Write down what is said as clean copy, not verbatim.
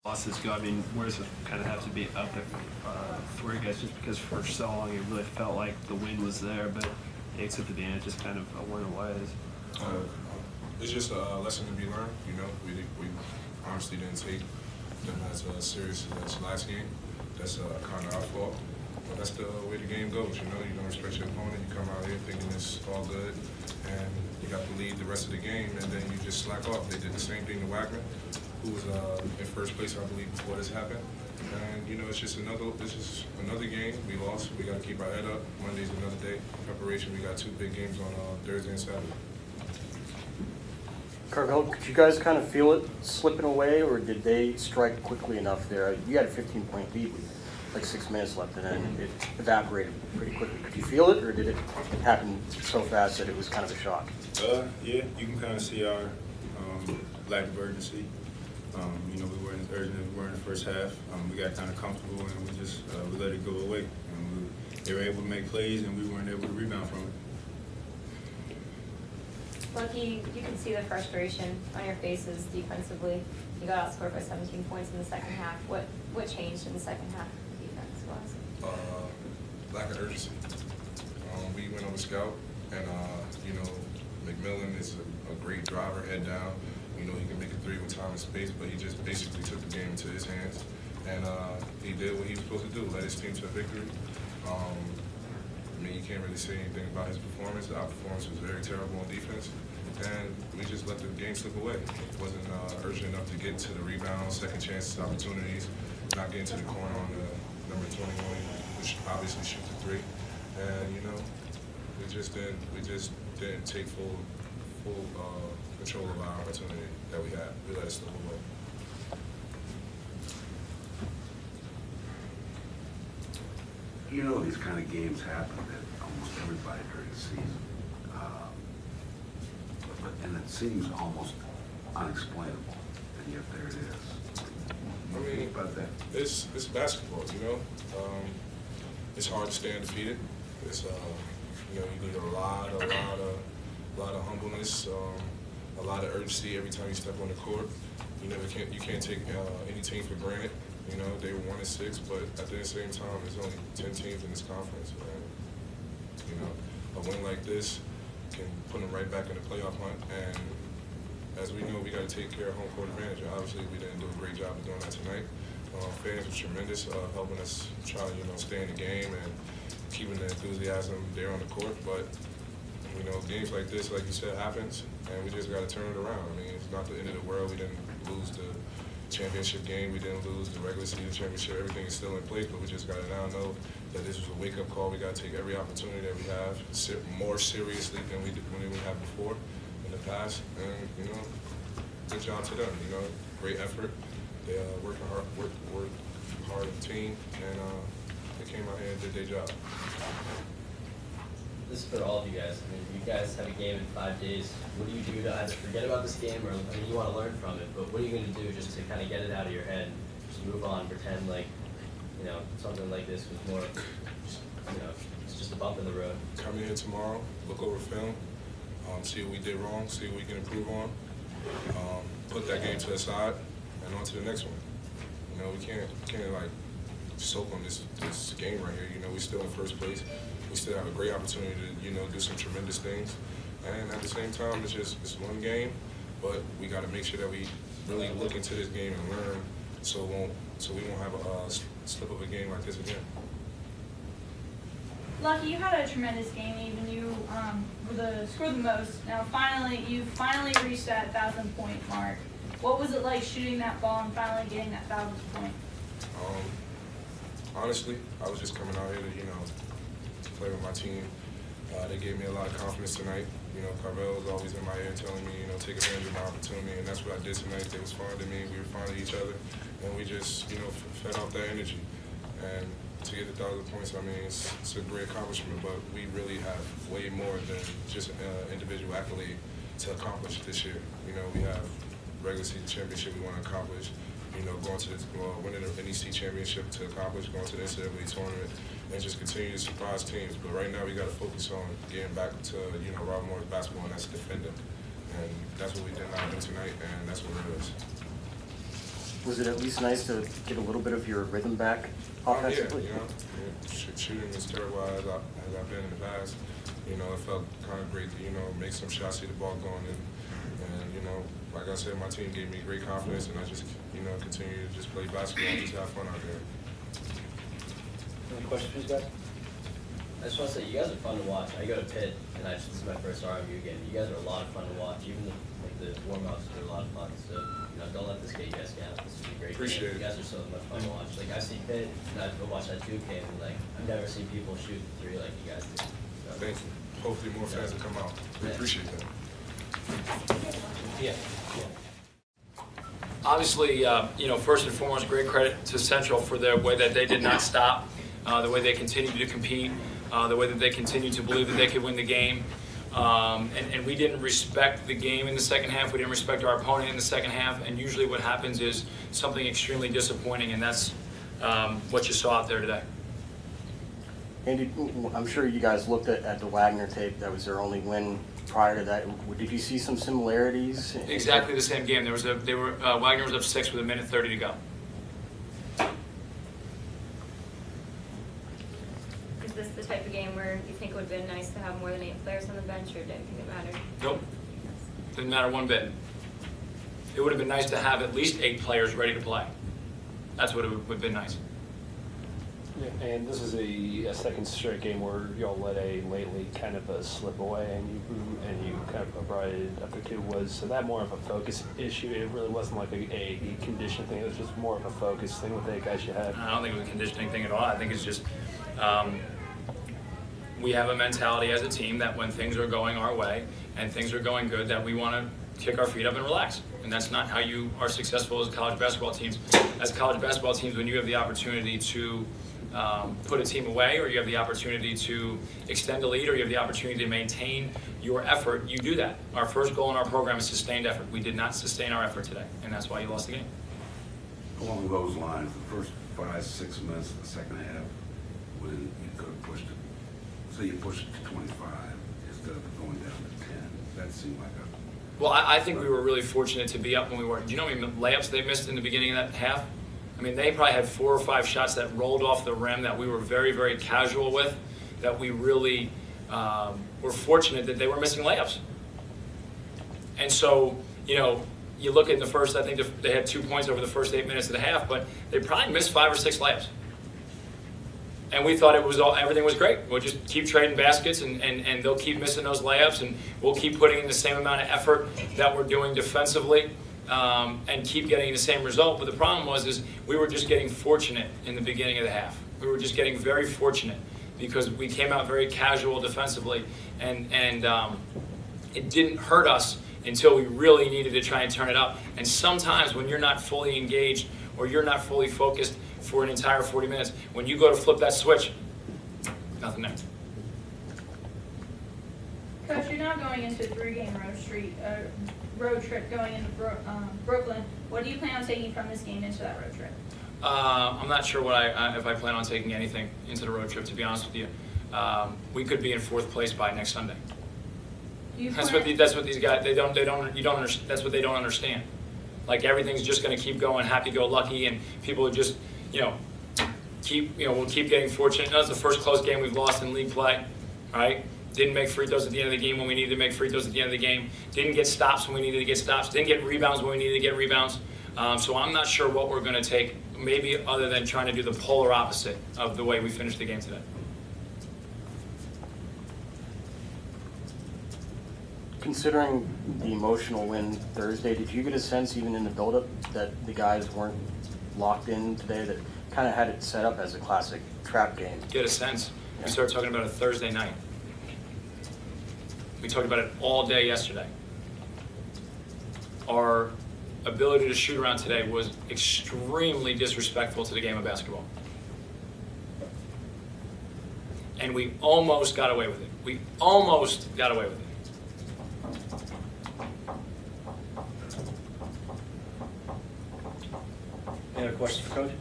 losses go, I mean, where does it kind of have to be up there for you guys? Just because for so long it really felt like the win was there, but it took the end, it just kind of went away. It's just a lesson to be learned. You know, we honestly didn't take them as serious as last game. That's kind of our fault. But that's the way the game goes. You know, you don't respect your opponent. You come out here thinking it's all good, and you got to lead the rest of the game, and then you just slack off. They did the same thing to Wagner, who was in first place, I believe, before this happened. And you know, it's just another game. We lost. We got to keep our head up. Monday's another day. Preparation. We got 2 big games on Thursday and Saturday. Carvel, could you guys kind of feel it slipping away, or did they strike quickly enough there? You had a 15-point lead with like 6 minutes left, and then it evaporated pretty quickly. Could you feel it, or did it happen so fast that it was kind of a shock? Yeah, you can kind of see our lack of urgency. You know, we weren't as urgent as we were in the first half. We got kind of comfortable, and we just we let it go away. They were able to make plays, and we weren't able to rebound from it. Lucky, you can see the frustration on your faces defensively. You got outscored by 17 points in the second half. What changed in the second half defense-wise? Lack of urgency. We went over scout, and you know, McMillan is a great driver, head down. You know, he can make a 3 with time and space, but he just basically took the game into his hands, and he did what he was supposed to do, led his team to victory. I mean, you can't really say anything about his performance. Our performance was very terrible on defense, and we just let the game slip away. It wasn't urgent enough to get to the rebound, second chances, opportunities, not getting to the corner on the number 21, which obviously shoot the 3. And you know, we just didn't take full control of our opportunity that we had. We let it slip away. You know, these kind of games happen to almost everybody during the season. And it seems almost unexplainable, and yet there it is. I mean, think about that. It's basketball, you know. It's hard to stay undefeated. It's you know, you need a lot of humbleness, a lot of urgency every time you step on the court. You can't take any team for granted. You know, they were 1-6, but at the same time, there's only 10 teams in this conference. And, you know, a win like this can put them right back in the playoff hunt. And as we know, we got to take care of home court advantage. Obviously, we didn't do a great job of doing that tonight. Fans were tremendous, helping us try to, you know, stay in the game and keeping the enthusiasm there on the court. But you know, games like this, like you said, happens, and we just got to turn it around. I mean, it's not the end of the world. We didn't lose the championship game. We didn't lose the regular season championship. Everything is still in place, but we just got to now know that this was a wake-up call. We got to take every opportunity that we have more seriously than we have before in the past. And you know, good job to them. You know, great effort. They worked hard as a team, and they came out here and did their job. This is for all of you guys. I mean, you guys have a game in 5 days. What do you do to either forget about this game, or I mean, you want to learn from it, but what are you going to do just to kind of get it out of your head, just move on, pretend like, you know, something like this was more, you know, it's just a bump in the road? Come in tomorrow, look over film, see what we did wrong, see what we can improve on, put that game to the side, and on to the next one. You know, we can't like soak on this game right here. You know, we're still in first place. We still have a great opportunity to, you know, do some tremendous things. And at the same time, it's one game, but we got to make sure that we really look into this game and learn, so we won't have a slip of a game like this again. Lucky, you had a tremendous game. Even you scored the most. Now, you finally reached that 1,000-point mark. What was it like shooting that ball and finally getting that 1,000th point? Honestly, I was just coming out here to, you know, to play with my team. They gave me a lot of confidence tonight. You know, Carvel was always in my ear telling me, you know, take advantage of my opportunity, and that's what I did tonight. They was fond of me, we were fond of each other, and we just, you know, fed off that energy. And to get the 1,000 points, I mean, it's a great accomplishment, but we really have way more than just an individual accolade to accomplish this year. You know, we have regular season championship we want to accomplish, you know, going to winning the NEC championship to accomplish, going to the NCAA tournament, and just continue to surprise teams. But right now we got to focus on getting back to, you know, Robert Morris basketball, and that's defending. And that's what we did not do tonight, and that's what it is. Was it at least nice to get a little bit of your rhythm back offensively? Yeah, shooting as terrible as I've been in the past. It felt kind of great to, make some shots, see the ball going in. And, like I said, my team gave me great confidence, and I just, continue to just play basketball and just have fun out there. Any questions for these guys? I just want to say, you guys are fun to watch. I go to Pitt, and this is my first RMU game. You guys are a lot of fun to watch. Even the warm-ups are a lot of fun. So, don't let this get you guys down. This is a great Appreciate game. You guys are so much fun to watch. Like, I see Pitt, and I go watch that Duke game, and, I've never seen people shoot the three like you guys do. So, Thank you. Hopefully more fans will come out. We appreciate that. Yeah. Obviously, first and foremost, great credit to Central for the way that they did not stop, the way they continued to compete, the way that they continued to believe that they could win the game. And we didn't respect the game in the second half. We didn't respect our opponent in the second half. And usually what happens is something extremely disappointing, and that's what you saw out there today. Andy, I'm sure you guys looked at the Wagner tape. That was their only win prior to that. Did you see some similarities? Exactly the same game. Wagner was up 6 with 1:30 to go. Is this the type of game where you think it would have been nice to have more than 8 players on the bench, or didn't think it mattered? Nope. Didn't matter one bit. It would have been nice to have at least 8 players ready to play. That's what it would have been nice. Yeah, and this is a second straight game where y'all let a lately kind of a slip away, and you kind of brought it up to 2. Was that more of a focus issue? It really wasn't like a condition thing. It was just more of a focus thing with the guys you had. I don't think it was a conditioning thing at all. I think it's just we have a mentality as a team that when things are going our way and things are going good, that we want to kick our feet up and relax. And that's not how you are successful as college basketball teams. As college basketball teams, when you have the opportunity to put a team away, or you have the opportunity to extend a lead, or you have the opportunity to maintain your effort, you do that. Our first goal in our program is sustained effort. We did not sustain our effort today, and that's why you lost the game. Along those lines, the first 5-6 minutes of the second half, when you could have pushed it, say you pushed it to 25 instead of going down to 10, that seemed like a... Well, I think we were really fortunate to be up when we were. Do you know how many layups they missed in the beginning of that half? I mean, they probably had 4 or 5 shots that rolled off the rim that we were very, very casual with, that we really were fortunate that they were missing layups. And so, you look at the first, I think they had 2 points over the first 8 minutes of the half, but they probably missed 5 or 6 layups. And we thought everything was great. We'll just keep trading baskets, and they'll keep missing those layups, and we'll keep putting in the same amount of effort that we're doing defensively. And keep getting the same result. But the problem was we were just getting fortunate in the beginning of the half. We were just getting very fortunate because we came out very casual defensively, and it didn't hurt us until we really needed to try and turn it up. And sometimes when you're not fully engaged or you're not fully focused for an entire 40 minutes, when you go to flip that switch, nothing there. Coach, you're now going into a 3-game road trip going into Brooklyn. What do you plan on taking from this game into that road trip? I'm not sure if I plan on taking anything into the road trip, to be honest with you. We could be in 4th place by next Sunday. That's what these guys, that's what they don't understand. Like, everything's just going to keep going happy-go-lucky, and people are just, we'll keep getting fortunate. That was the first close game we've lost in league play, right? Didn't make free throws at the end of the game when we needed to make free throws at the end of the game. Didn't get stops when we needed to get stops. Didn't get rebounds when we needed to get rebounds. So I'm not sure what we're going to take, maybe other than trying to do the polar opposite of the way we finished the game today. Considering the emotional win Thursday, did you get a sense, even in the build-up, that the guys weren't locked in today, that kind of had it set up as a classic trap game? Get a sense. We started talking about it Thursday night. We talked about it all day yesterday. Our ability to shoot around today was extremely disrespectful to the game of basketball. And we almost got away with it. We almost got away with it. Any other questions for Coach?